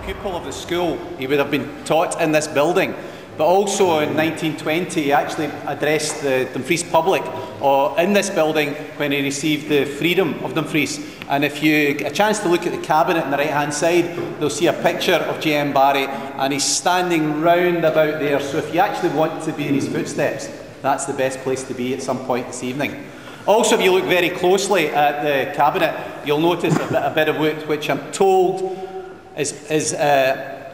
pupil of the school. He would have been taught in this building. But also in 1920, he actually addressed the Dumfries public in this building when he received the freedom of Dumfries. And if you get a chance to look at the cabinet on the right-hand side, you'll see a picture of J.M. Barrie, and he's standing round about there. So if you actually want to be in his footsteps, that's the best place to be at some point this evening. Also, if you look very closely at the cabinet, you'll notice a bit of wood which I'm told is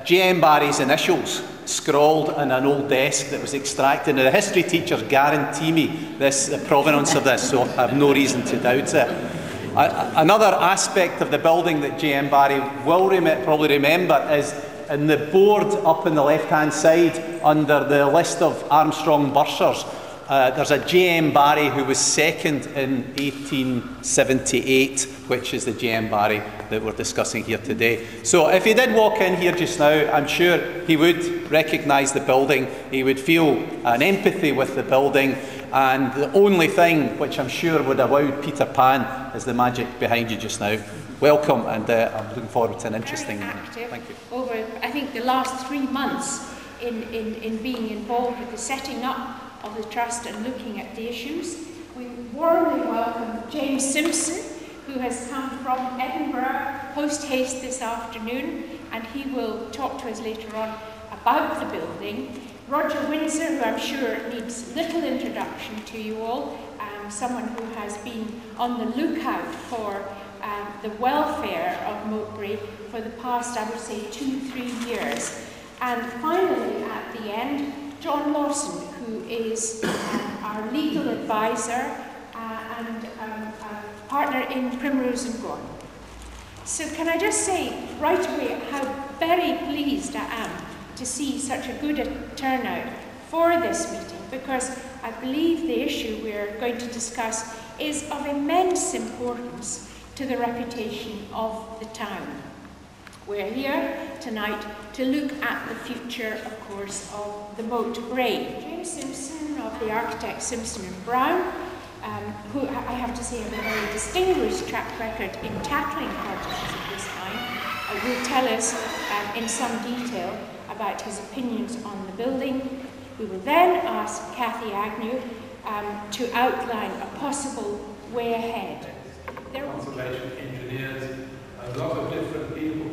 J.M. Barrie's initials scrawled on an old desk that was extracted. Now, the history teachers guarantee me the provenance of this, so I have no reason to doubt it. Another aspect of the building that J.M. Barrie will probably remember is in the board up on the left-hand side under the list of Armstrong bursars. There's a J.M. Barrie who was second in 1878, which is the J.M. Barrie that we're discussing here today. So if he did walk in here just now, I'm sure he would recognise the building, he would feel an empathy with the building, and the only thing which I'm sure would have wowed Peter Pan is the magic behind you just now. Welcome, and I'm looking forward to an interesting... Thank you. Over, I think, the last 3 months in being involved with the setting up of the Trust and looking at the issues. We warmly welcome James Simpson, who has come from Edinburgh post-haste this afternoon, and he will talk to us later on about the building. Roger Windsor, who I'm sure needs little introduction to you all, someone who has been on the lookout for the welfare of Moat Brae for the past, I would say, 2-3 years. And finally, at the end, John Lawson, who is our legal advisor and partner in Primrose and Gordon. So can I just say right away how very pleased I am to see such a good turnout for this meeting, because I believe the issue we're going to discuss is of immense importance to the reputation of the town. We're here tonight to look at the future, of course, of the Moat Brae. James Simpson of the architect Simpson and Brown, who I have to say have a very distinguished track record in tackling projects of this kind, will tell us in some detail about his opinions on the building. We will then ask Cathy Agnew to outline a possible way ahead. Conservation engineers, a lot of different people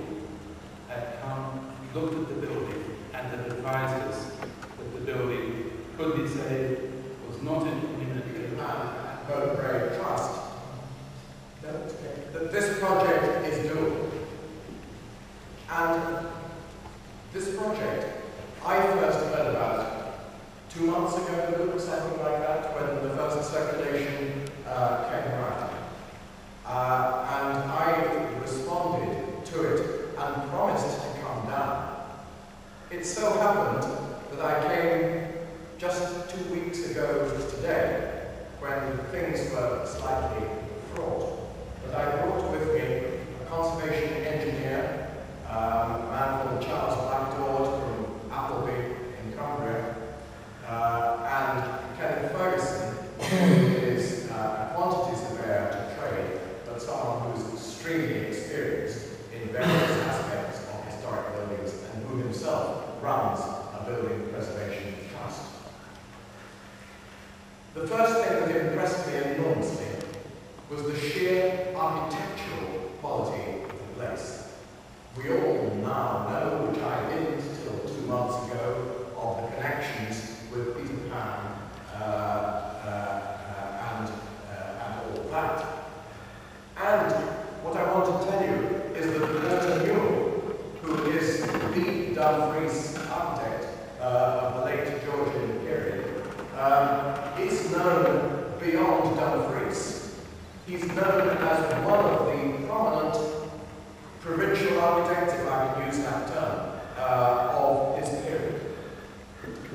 have come, looked at the building, and have advised us that the building could be saved, was not imminently Moat Brae Trust, that this project is doable. And this project, I first heard about 2 months ago, something like that, when the first circulation came around. And I responded to it and promised to come down. It so happened that I came just 2 weeks ago today, when things were slightly fraught. But I brought with me a conservation engineer, a man called Charles Blackdord from Appleby in Cumbria, and Kenneth Ferguson, who is a quantity surveyor to trade, but someone who is extremely experienced in various aspects of historic buildings and who himself runs a building preservation trust. The first thing that impressed me enormously was the sheer architectural quality of the place. We all now know, which I didn't until 2 months ago, of the connections with Peter Pan and all that. And what I want to tell you is that Walter Newell, who is the Dumfries architect of the late Georgian period, is known beyond Dumfries. He's known as one of the prominent provincial architects, if I can use that term, of his period.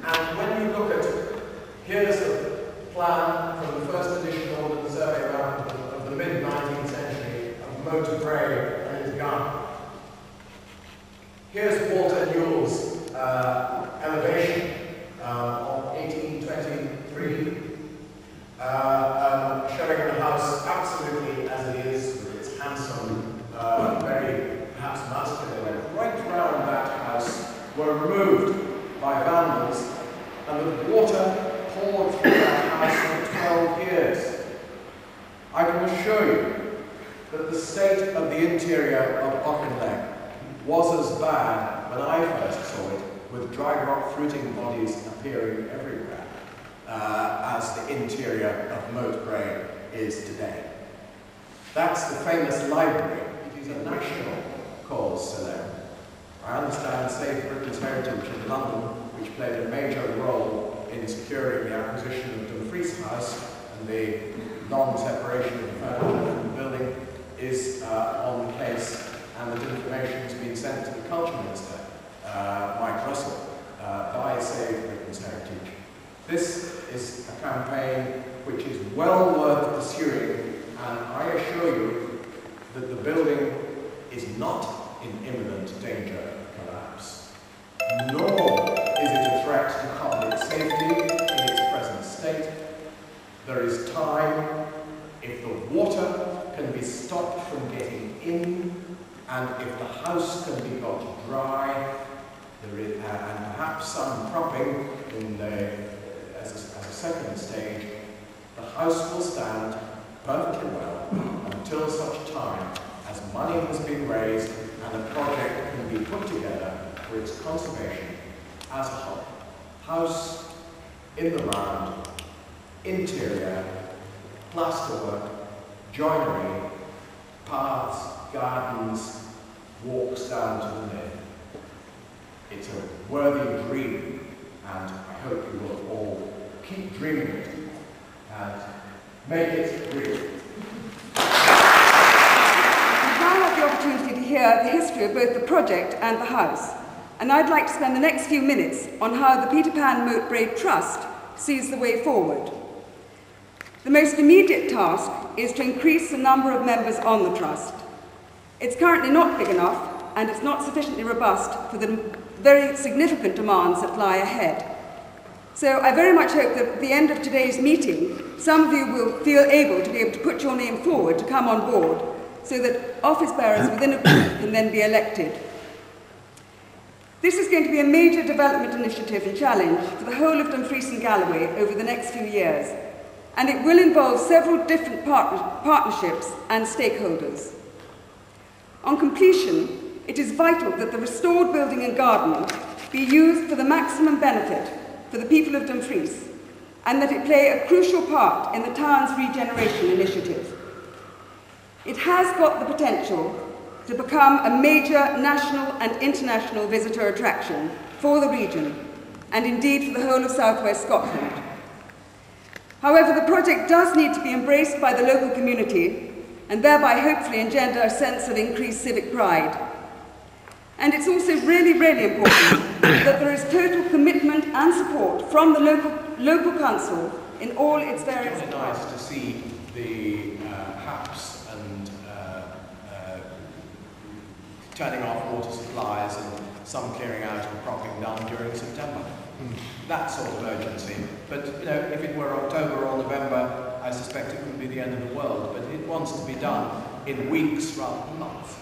And when you look at, here's a plan from the first edition Ordnance Survey round of the mid-19th century of Moat Brae and its garden. Here's Walter Newell's elevation of 1823, showing the house absolutely as it is, with its handsome, very perhaps masculine, right round had water poured through that house for 12 years. I can assure you that the state of the interior of Glendye was as bad when I first saw it, with dry rock fruiting bodies appearing everywhere, as the interior of Moat Brae is today. That's the famous library. It is a national cause célèbre. I understand Save Britain's Heritage in London, which played a major role in securing the acquisition of Dumfries House and the non-separation of the furniture from the building, is on the case, and that information has been sent to the Culture Minister, Mike Russell, by Save Britain's Heritage. This is a campaign which is well worth pursuing, and I assure you that the building is not in imminent danger of collapse, nor is it a threat to public safety in its present state. There is time. If the water can be stopped from getting in, and if the house can be got dry, there is, and perhaps some propping in as a second stage, the house will stand perfectly well until such time as money has been raised and a project can be put together for its conservation as a whole. House in the round, interior, plasterwork, joinery, paths, gardens, walks down to the nave. It's a worthy dream, and I hope you will all keep dreaming it and make it real. We've now had the opportunity to hear the history of both the project and the house, and I'd like to spend the next few minutes on how the Peter Pan Moat Brae Trust sees the way forward. The most immediate task is to increase the number of members on the trust. It's currently not big enough, and it's not sufficiently robust for the very significant demands that lie ahead. So I very much hope that at the end of today's meeting, some of you will feel able to be able to put your name forward to come on board, so that office bearers within a group can then be elected. This is going to be a major development initiative and challenge for the whole of Dumfries and Galloway over the next few years, and it will involve several different partnerships and stakeholders. On completion, it is vital that the restored building and garden be used for the maximum benefit for the people of Dumfries, and that it play a crucial part in the town's regeneration initiative. It has got the potential to become a major national and international visitor attraction for the region, and indeed for the whole of southwest Scotland. However, the project does need to be embraced by the local community, and thereby hopefully engender a sense of increased civic pride. And it's also really, really important that there is total commitment and support from the local council in all its various It's really nice to see the HAPs and turning off water supplies and some clearing out and propping down during September. That sort of urgency. But you know, if it were October or November, I suspect it would be the end of the world. But it wants to be done in weeks rather than months.